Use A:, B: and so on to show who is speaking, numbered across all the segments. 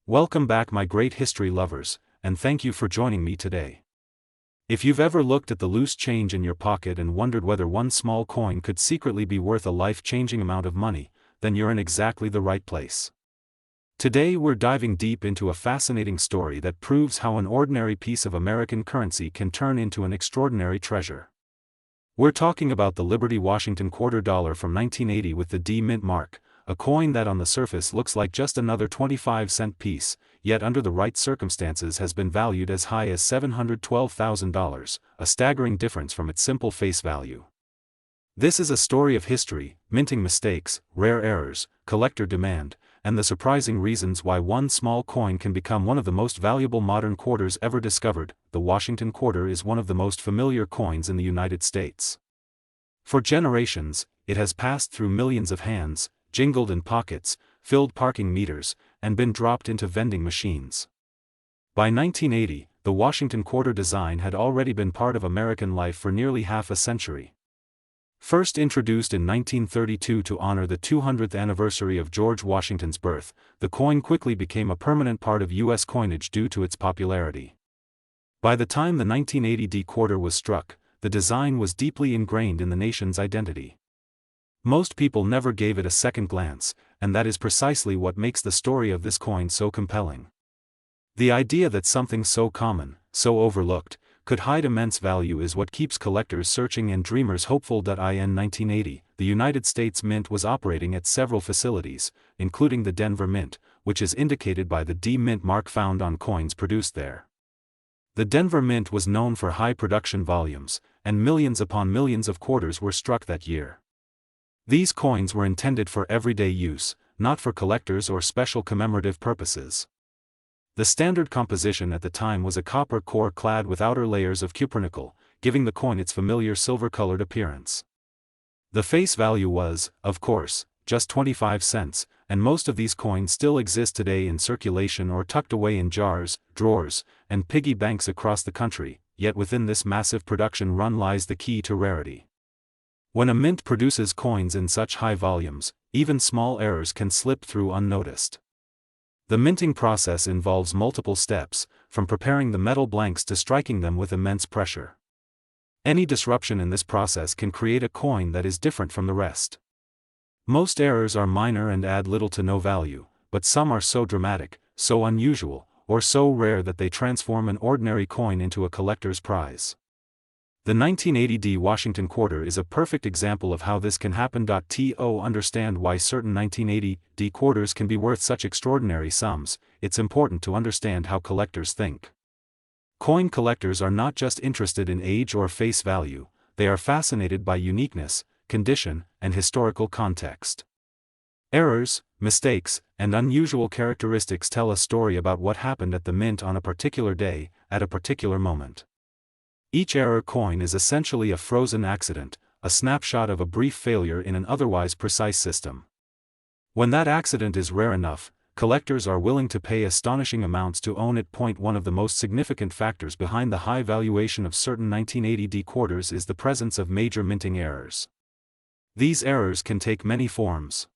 A: Welcome back, my great history lovers, and thank you for joining me today. If you've ever looked at the loose change in your pocket and wondered whether one small coin could secretly be worth a life-changing amount of money, then you're in exactly the right place. Today we're diving deep into a fascinating story that proves how an ordinary piece of American currency can turn into an extraordinary treasure. We're talking about the Liberty Washington $quarter from 1980 with the D mint mark, a coin that on the surface looks like just another 25-cent piece, yet under the right circumstances has been valued as high as $712,000, a staggering difference from its simple face value. This is a story of history, minting mistakes, rare errors, collector demand, and the surprising reasons why one small coin can become one of the most valuable modern quarters ever discovered. The Washington quarter is one of the most familiar coins in the United States. For generations, it has passed through millions of hands, jingled in pockets, filled parking meters, and been dropped into vending machines. By 1980, the Washington quarter design had already been part of American life for nearly half a century. First introduced in 1932 to honor the 200th anniversary of George Washington's birth, the coin quickly became a permanent part of U.S. coinage due to its popularity. By the time the 1980 D quarter was struck, the design was deeply ingrained in the nation's identity. Most people never gave it a second glance, and that is precisely what makes the story of this coin so compelling. The idea that something so common, so overlooked, could hide immense value is what keeps collectors searching and dreamers hopeful. In 1980, the United States Mint was operating at several facilities, including the Denver Mint, which is indicated by the D mint mark found on coins produced there. The Denver Mint was known for high production volumes, and millions upon millions of quarters were struck that year. These coins were intended for everyday use, not for collectors or special commemorative purposes. The standard composition at the time was a copper core clad with outer layers of cupronickel, giving the coin its familiar silver-colored appearance. The face value was, of course, just 25 cents, and most of these coins still exist today in circulation or tucked away in jars, drawers, and piggy banks across the country, yet within this massive production run lies the key to rarity. When a mint produces coins in such high volumes, even small errors can slip through unnoticed. The minting process involves multiple steps, from preparing the metal blanks to striking them with immense pressure. Any disruption in this process can create a coin that is different from the rest. Most errors are minor and add little to no value, but some are so dramatic, so unusual, or so rare that they transform an ordinary coin into a collector's prize. The 1980 D Washington quarter is a perfect example of how this can happen. To understand why certain 1980 D quarters can be worth such extraordinary sums, it's important to understand how collectors think. Coin collectors are not just interested in age or face value, they are fascinated by uniqueness, condition, and historical context. Errors, mistakes, and unusual characteristics tell a story about what happened at the mint on a particular day, at a particular moment. Each error coin is essentially a frozen accident, a snapshot of a brief failure in an otherwise precise system. When that accident is rare enough, collectors are willing to pay astonishing amounts to own it. One of the most significant factors behind the high valuation of certain 1980 D quarters is the presence of major minting errors. These errors can take many forms.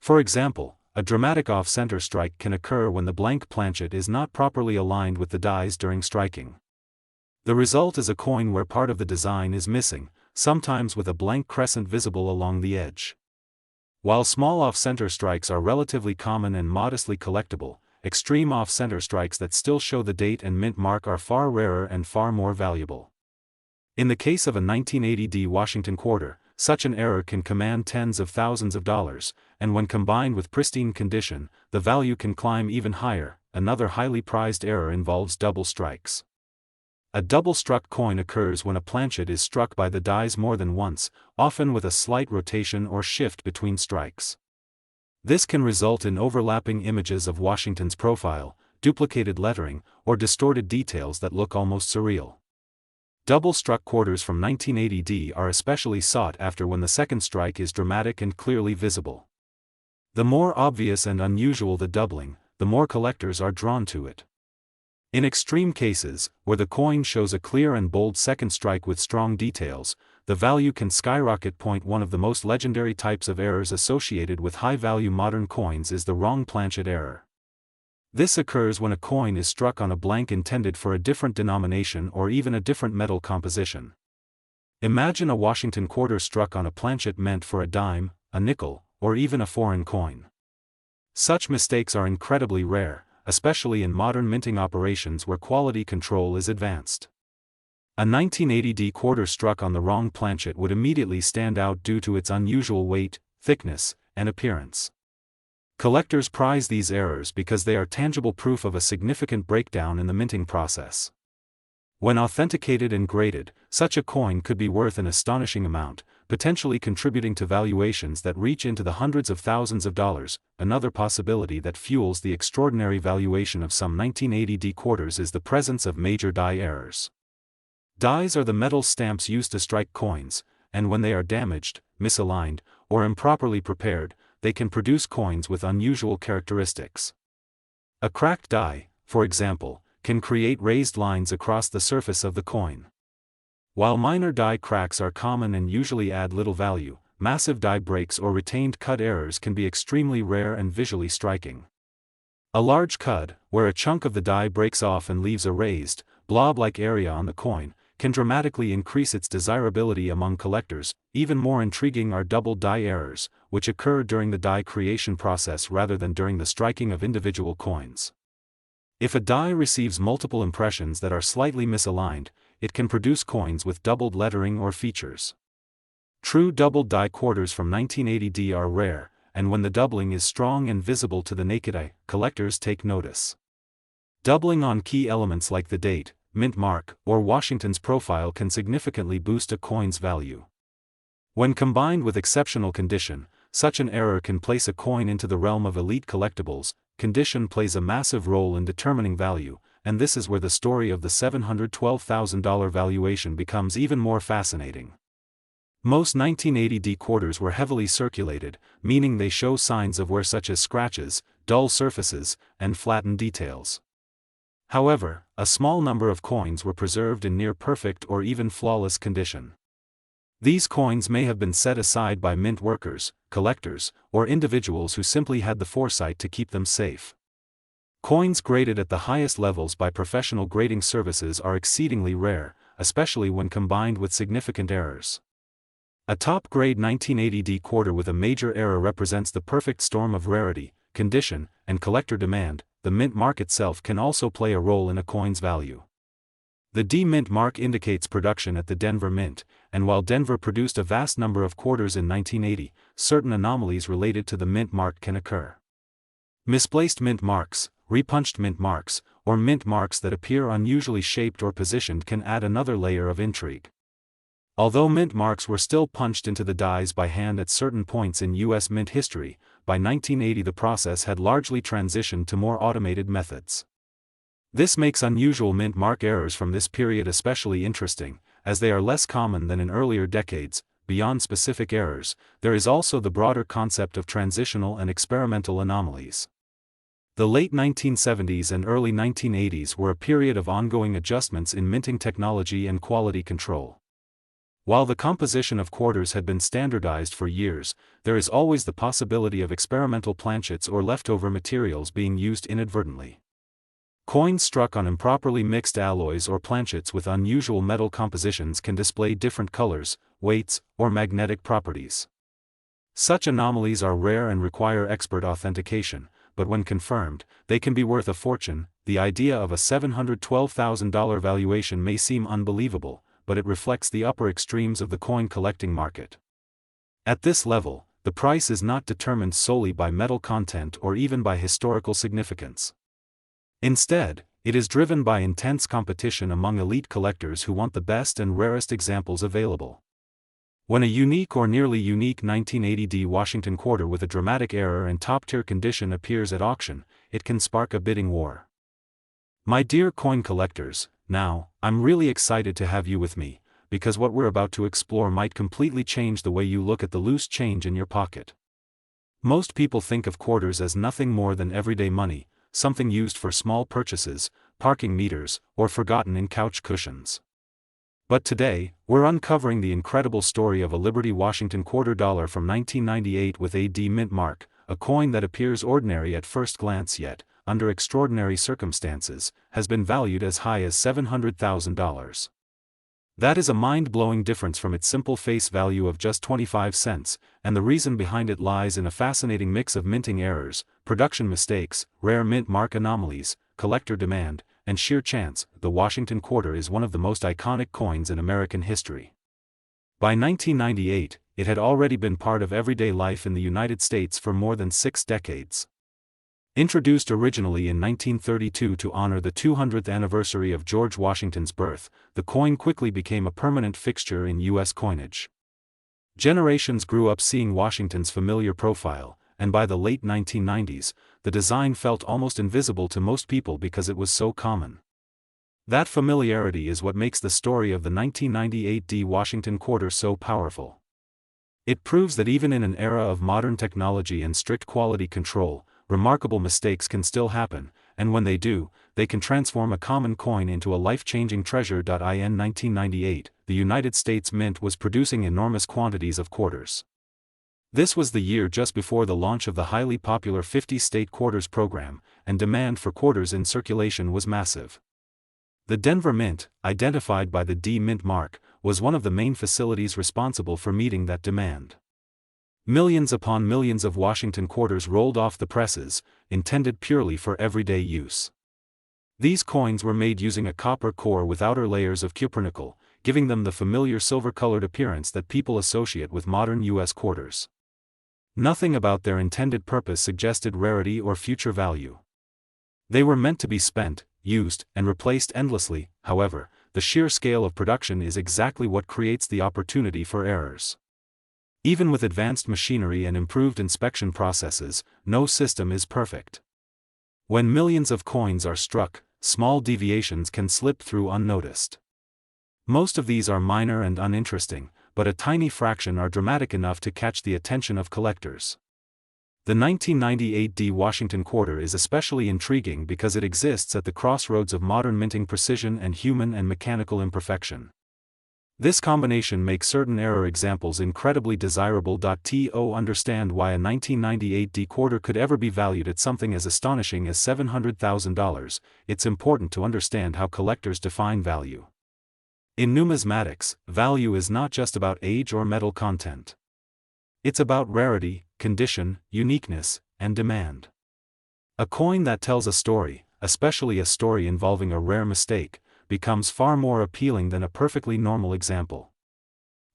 A: For example, a dramatic off-center strike can occur when the blank planchet is not properly aligned with the dies during striking. The result is a coin where part of the design is missing, sometimes with a blank crescent visible along the edge. While small off-center strikes are relatively common and modestly collectible, extreme off-center strikes that still show the date and mint mark are far rarer and far more valuable. In the case of a 1980 D Washington quarter, such an error can command tens of thousands of dollars, and when combined with pristine condition, the value can climb even higher. Another highly prized error involves double strikes. A double-struck coin occurs when a planchet is struck by the dies more than once, often with a slight rotation or shift between strikes. This can result in overlapping images of Washington's profile, duplicated lettering, or distorted details that look almost surreal. Double-struck quarters from 1980 D are especially sought after when the second strike is dramatic and clearly visible. The more obvious and unusual the doubling, the more collectors are drawn to it. In extreme cases, where the coin shows a clear and bold second strike with strong details, the value can skyrocket. One of the most legendary types of errors associated with high-value modern coins is the wrong planchet error. This occurs when a coin is struck on a blank intended for a different denomination or even a different metal composition. Imagine a Washington quarter struck on a planchet meant for a dime, a nickel, or even a foreign coin. Such mistakes are incredibly rare, especially in modern minting operations where quality control is advanced. A 1980D quarter struck on the wrong planchet would immediately stand out due to its unusual weight, thickness, and appearance. Collectors prize these errors because they are tangible proof of a significant breakdown in the minting process. When authenticated and graded, such a coin could be worth an astonishing amount, potentially contributing to valuations that reach into the hundreds of thousands of dollars. Another possibility that fuels the extraordinary valuation of some 1980D quarters is the presence of major die errors. Dies are the metal stamps used to strike coins, and when they are damaged, misaligned, or improperly prepared, they can produce coins with unusual characteristics. A cracked die, for example, can create raised lines across the surface of the coin. While minor die cracks are common and usually add little value, massive die breaks or retained cut errors can be extremely rare and visually striking. A large cud, where a chunk of the die breaks off and leaves a raised, blob-like area on the coin, can dramatically increase its desirability among collectors. Even more intriguing are double die errors, which occur during the die creation process rather than during the striking of individual coins. If a die receives multiple impressions that are slightly misaligned, it can produce coins with doubled lettering or features. True doubled die quarters from 1980D are rare, and when the doubling is strong and visible to the naked eye, collectors take notice. Doubling on key elements like the date, mint mark, or Washington's profile can significantly boost a coin's value. When combined with exceptional condition, such an error can place a coin into the realm of elite collectibles. Condition plays a massive role in determining value, and this is where the story of the $712,000 valuation becomes even more fascinating. Most 1980D quarters were heavily circulated, meaning they show signs of wear such as scratches, dull surfaces, and flattened details. However, a small number of coins were preserved in near-perfect or even flawless condition. These coins may have been set aside by mint workers, collectors, or individuals who simply had the foresight to keep them safe. Coins graded at the highest levels by professional grading services are exceedingly rare, especially when combined with significant errors. A top-grade 1980D quarter with a major error represents the perfect storm of rarity, condition, and collector demand. The mint mark itself can also play a role in a coin's value. The D Mint mark indicates production at the Denver Mint, and while Denver produced a vast number of quarters in 1980, certain anomalies related to the mint mark can occur. Misplaced mint marks, repunched mint marks, or mint marks that appear unusually shaped or positioned can add another layer of intrigue. Although mint marks were still punched into the dies by hand at certain points in U.S. mint history, by 1980 the process had largely transitioned to more automated methods. This makes unusual mint mark errors from this period especially interesting, as they are less common than in earlier decades. Beyond specific errors, there is also the broader concept of transitional and experimental anomalies. The late 1970s and early 1980s were a period of ongoing adjustments in minting technology and quality control. While the composition of quarters had been standardized for years, there is always the possibility of experimental planchets or leftover materials being used inadvertently. Coins struck on improperly mixed alloys or planchets with unusual metal compositions can display different colors, weights, or magnetic properties. Such anomalies are rare and require expert authentication, but when confirmed, they can be worth a fortune. The idea of a $712,000 valuation may seem unbelievable, but it reflects the upper extremes of the coin collecting market. At this level, the price is not determined solely by metal content or even by historical significance. Instead, it is driven by intense competition among elite collectors who want the best and rarest examples available. When a unique or nearly unique 1980D Washington quarter with a dramatic error and top-tier condition appears at auction, it can spark a bidding war. My dear coin collectors, now, I'm really excited to have you with me, because what we're about to explore might completely change the way you look at the loose change in your pocket. Most people think of quarters as nothing more than everyday money, something used for small purchases, parking meters, or forgotten in couch cushions. But today, we're uncovering the incredible story of a Liberty Washington quarter dollar from 1998 with a D Mint mark, a coin that appears ordinary at first glance yet, under extraordinary circumstances, has been valued as high as $700,000. That is a mind-blowing difference from its simple face value of just 25 cents, and the reason behind it lies in a fascinating mix of minting errors, production mistakes, rare mint mark anomalies, collector demand, and sheer chance. The Washington quarter is one of the most iconic coins in American history. By 1998, it had already been part of everyday life in the United States for more than 6 decades. Introduced originally in 1932 to honor the 200th anniversary of George Washington's birth, the coin quickly became a permanent fixture in U.S. coinage. Generations grew up seeing Washington's familiar profile, and by the late 1990s, the design felt almost invisible to most people because it was so common. That familiarity is what makes the story of the 1998 Washington quarter so powerful. It proves that even in an era of modern technology and strict quality control, remarkable mistakes can still happen, and when they do, they can transform a common coin into a life-changing treasure. In 1998, the United States Mint was producing enormous quantities of quarters. This was the year just before the launch of the highly popular 50-state quarters program, and demand for quarters in circulation was massive. The Denver Mint, identified by the D Mint mark, was one of the main facilities responsible for meeting that demand. Millions upon millions of Washington quarters rolled off the presses, intended purely for everyday use. These coins were made using a copper core with outer layers of cupronickel, giving them the familiar silver-colored appearance that people associate with modern U.S. quarters. Nothing about their intended purpose suggested rarity or future value. They were meant to be spent, used, and replaced endlessly. However, the sheer scale of production is exactly what creates the opportunity for errors. Even with advanced machinery and improved inspection processes, no system is perfect. When millions of coins are struck, small deviations can slip through unnoticed. Most of these are minor and uninteresting, but a tiny fraction are dramatic enough to catch the attention of collectors. The 1998 Washington quarter is especially intriguing because it exists at the crossroads of modern minting precision and human and mechanical imperfection. This combination makes certain error examples incredibly desirable. To understand why a 1998 quarter could ever be valued at something as astonishing as $700,000, it's important to understand how collectors define value. In numismatics, value is not just about age or metal content. It's about rarity, condition, uniqueness, and demand. A coin that tells a story, especially a story involving a rare mistake, becomes far more appealing than a perfectly normal example.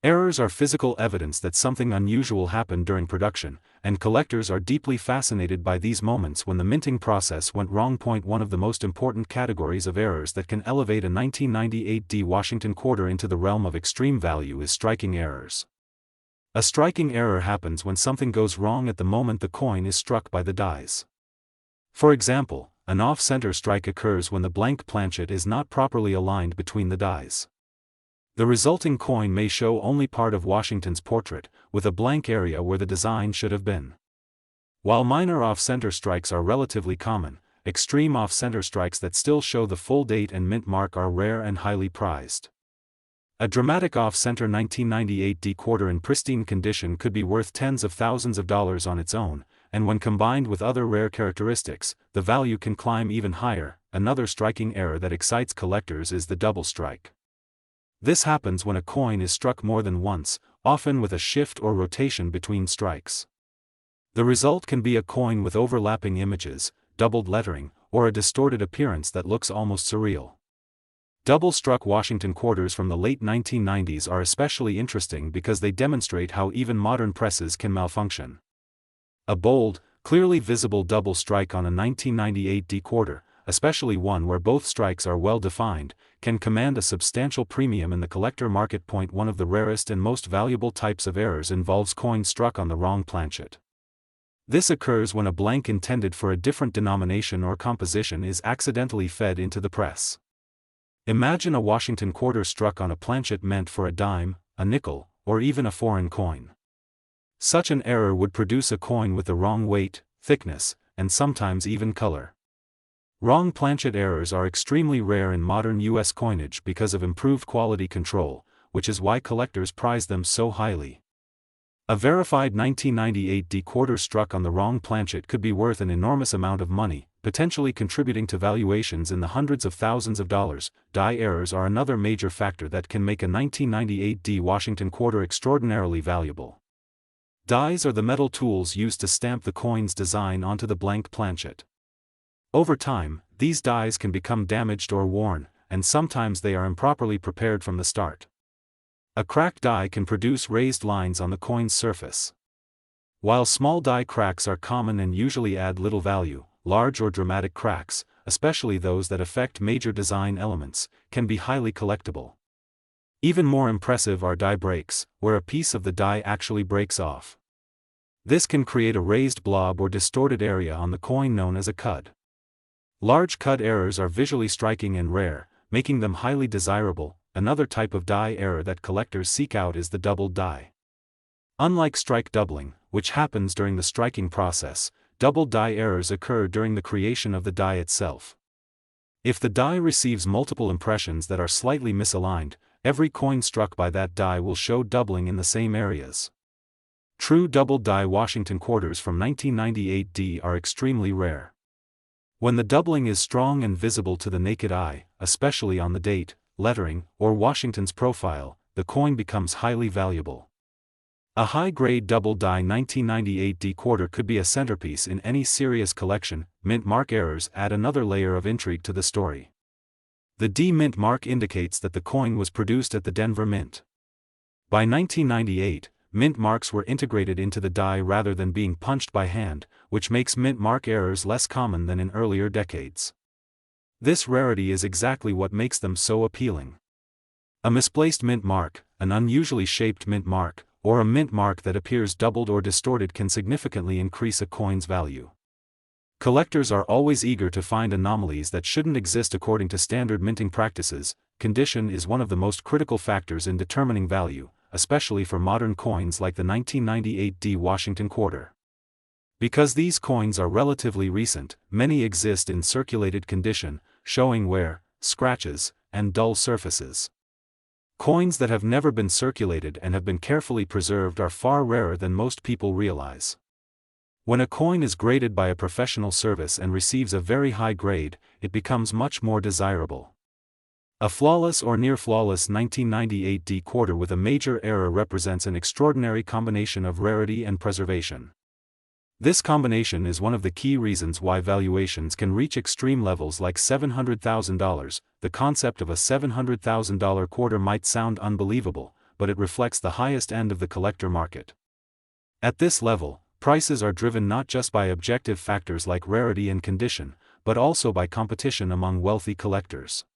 A: Errors are physical evidence that something unusual happened during production, and collectors are deeply fascinated by these moments when the minting process went wrong. One of the most important categories of errors that can elevate a 1998 Washington quarter into the realm of extreme value is striking errors. A striking error happens when something goes wrong at the moment the coin is struck by the dies. For example, an off-center strike occurs when the blank planchet is not properly aligned between the dies. The resulting coin may show only part of Washington's portrait, with a blank area where the design should have been. While minor off-center strikes are relatively common, extreme off-center strikes that still show the full date and mint mark are rare and highly prized. A dramatic off-center 1998 quarter in pristine condition could be worth tens of thousands of dollars on its own, and when combined with other rare characteristics, the value can climb even higher. Another striking error that excites collectors is the double strike. This happens when a coin is struck more than once, often with a shift or rotation between strikes. The result can be a coin with overlapping images, doubled lettering, or a distorted appearance that looks almost surreal. Double-struck Washington quarters from the late 1990s are especially interesting because they demonstrate how even modern presses can malfunction. A bold, clearly visible double strike on a 1998 quarter, especially one where both strikes are well defined, can command a substantial premium in the collector market. One of the rarest and most valuable types of errors involves coins struck on the wrong planchet. This occurs when a blank intended for a different denomination or composition is accidentally fed into the press. Imagine a Washington quarter struck on a planchet meant for a dime, a nickel, or even a foreign coin. Such an error would produce a coin with the wrong weight, thickness, and sometimes even color. Wrong planchet errors are extremely rare in modern U.S. coinage because of improved quality control, which is why collectors prize them so highly. A verified 1998 quarter struck on the wrong planchet could be worth an enormous amount of money, potentially contributing to valuations in the hundreds of thousands of dollars. Die errors are another major factor that can make a 1998 D Washington quarter extraordinarily valuable. Dies are the metal tools used to stamp the coin's design onto the blank planchet. Over time, these dies can become damaged or worn, and sometimes they are improperly prepared from the start. A cracked die can produce raised lines on the coin's surface. While small die cracks are common and usually add little value, large or dramatic cracks, especially those that affect major design elements, can be highly collectible. Even more impressive are die breaks, where a piece of the die actually breaks off. This can create a raised blob or distorted area on the coin known as a cud. Large cud errors are visually striking and rare, making them highly desirable. Another type of die error that collectors seek out is the doubled die. Unlike strike doubling, which happens during the striking process, doubled die errors occur during the creation of the die itself. If the die receives multiple impressions that are slightly misaligned, every coin struck by that die will show doubling in the same areas. True doubled die Washington quarters from 1998 D are extremely rare. When the doubling is strong and visible to the naked eye, especially on the date, lettering, or Washington's profile, the coin becomes highly valuable. A high-grade double die 1998 D quarter could be a centerpiece in any serious collection. Mint mark errors add another layer of intrigue to the story. The D mint mark indicates that the coin was produced at the Denver Mint. By 1998, mint marks were integrated into the die rather than being punched by hand, which makes mint mark errors less common than in earlier decades. This rarity is exactly what makes them so appealing. A misplaced mint mark, an unusually shaped mint mark, or a mint mark that appears doubled or distorted can significantly increase a coin's value. Collectors are always eager to find anomalies that shouldn't exist according to standard minting practices. Condition is one of the most critical factors in determining value, especially for modern coins like the 1998 D Washington quarter. Because these coins are relatively recent, many exist in circulated condition, showing wear, scratches, and dull surfaces. Coins that have never been circulated and have been carefully preserved are far rarer than most people realize. When a coin is graded by a professional service and receives a very high grade, it becomes much more desirable. A flawless or near-flawless 1998 D quarter with a major error represents an extraordinary combination of rarity and preservation. This combination is one of the key reasons why valuations can reach extreme levels like $700,000. The concept of a $700,000 quarter might sound unbelievable, but it reflects the highest end of the collector market. At this level, prices are driven not just by objective factors like rarity and condition, but also by competition among wealthy collectors.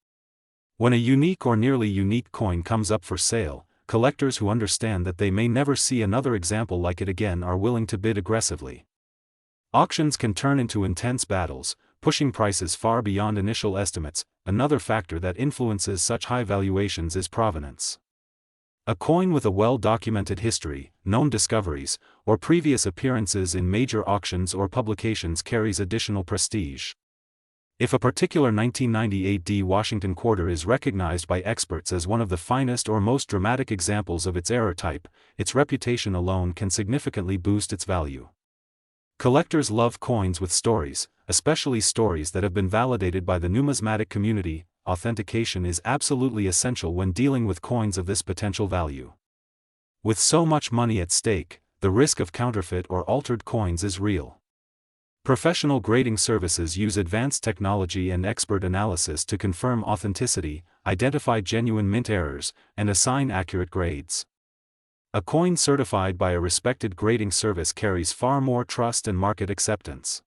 A: When a unique or nearly unique coin comes up for sale, collectors who understand that they may never see another example like it again are willing to bid aggressively. Auctions can turn into intense battles, pushing prices far beyond initial estimates. Another factor that influences such high valuations is provenance. A coin with a well-documented history, known discoveries, or previous appearances in major auctions or publications carries additional prestige. If a particular 1998 D Washington quarter is recognized by experts as one of the finest or most dramatic examples of its error type, its reputation alone can significantly boost its value. Collectors love coins with stories, especially stories that have been validated by the numismatic community. Authentication is absolutely essential when dealing with coins of this potential value. With so much money at stake, the risk of counterfeit or altered coins is real. Professional grading services use advanced technology and expert analysis to confirm authenticity, identify genuine mint errors, and assign accurate grades. A coin certified by a respected grading service carries far more trust and market acceptance.